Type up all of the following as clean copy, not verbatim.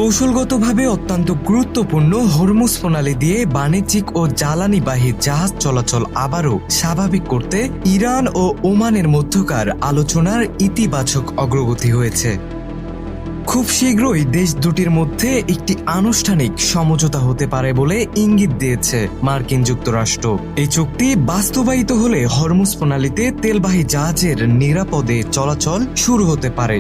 কৌশলগতভাবে অত্যন্ত গুরুত্বপূর্ণ হরমুজ প্রণালী দিয়ে বাণিজ্যিক ও জ্বালানিবাহী জাহাজ চলাচল আবারও স্বাভাবিক করতে ইরান ও ওমানের মধ্যকার আলোচনার ইতিবাচক অগ্রগতি হয়েছে। খুব শীঘ্রই দেশ দুটির মধ্যে একটি আনুষ্ঠানিক সমঝোতা হতে পারে বলে ইঙ্গিত দিয়েছে মার্কিন যুক্তরাষ্ট্র। এই চুক্তি বাস্তবায়িত হলে হরমুজ প্রণালীতে তেলবাহী জাহাজের নিরাপদে চলাচল শুরু হতে পারে।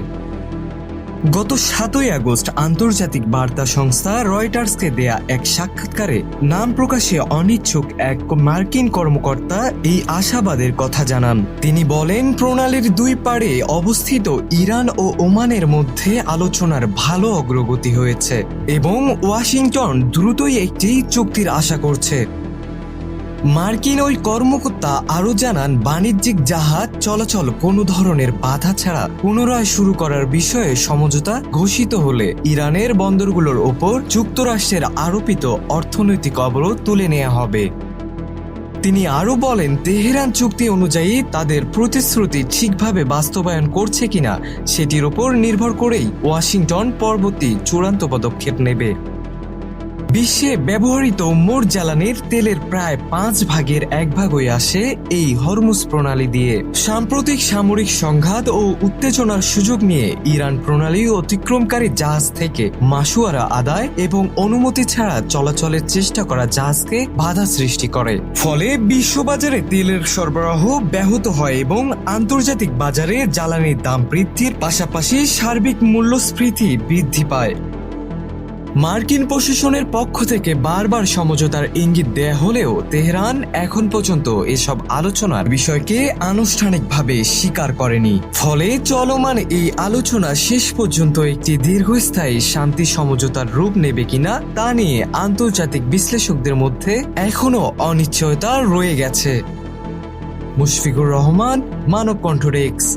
গত 7ই আগস্ট আন্তর্জাতিক বার্তা সংস্থা রয়টার্সকে দেয়া এক সাক্ষাৎকারে নাম প্রকাশে অনিচ্ছুক এক মার্কিন কর্মকর্তা এই আশাবাদের কথা জানান। তিনি বলেন, প্রণালীর দুই পাড়ে অবস্থিত ইরান ও ওমানের মধ্যে আলোচনার ভালো অগ্রগতি হয়েছে এবং ওয়াশিংটন দ্রুতই একটি চুক্তির আশা করছে। মার্কিন ওই কর্মকর্তা আরও জানান, বাণিজ্যিক জাহাজ চলাচল কোনো ধরনের বাধা ছাড়া পুনরায় শুরু করার বিষয়ে সমঝোতা ঘোষিত হলে ইরানের বন্দরগুলোর ওপর যুক্তরাষ্ট্রের আরোপিত অর্থনৈতিক অবরোধ তুলে নেওয়া হবে। তিনি আরও বলেন, তেহরান চুক্তি অনুযায়ী তাদের প্রতিশ্রুতি ঠিকভাবে বাস্তবায়ন করছে কিনা সেটির ওপর নির্ভর করেই ওয়াশিংটন পরবর্তী চূড়ান্ত পদক্ষেপ নেবে। বিশ্বে ব্যবহৃত মোট জ্বালানির তেলের প্রায় 1/5 আসে এই হরমুজ প্রণালী দিয়ে। সাম্প্রতিক সামরিক সংঘাত ও উত্তেজনার সুযোগ নিয়ে ইরান প্রণালী অতিক্রমকারী জাহাজ থেকে মাসুয়ারা আদায় এবং অনুমতি ছাড়া চলাচলের চেষ্টা করা জাহাজকে বাধা সৃষ্টি করে। ফলে বিশ্ববাজারে তেলের সরবরাহ ব্যাহত হয় এবং আন্তর্জাতিক বাজারে জ্বালানির দাম বৃদ্ধির পাশাপাশি সার্বিক মূল্যস্ফীতি বৃদ্ধি পায়। মার্কিন প্রশাসনের পক্ষ থেকে বারবার সমঝোতার ইঙ্গিত দেয়া হলেও তেহরান এখন পর্যন্ত এসব আলোচনার বিষয়কে আনুষ্ঠানিকভাবে স্বীকার করেনি। ফলে চলমান এই আলোচনা শেষ পর্যন্ত একটি দীর্ঘস্থায়ী শান্তি সমঝোতার রূপ নেবে কিনা তা নিয়ে আন্তর্জাতিক বিশ্লেষকদের মধ্যে এখনও অনিশ্চয়তা রয়ে গেছে। মুশফিকুর রহমান, মানব কণ্ঠ ডেস্ক।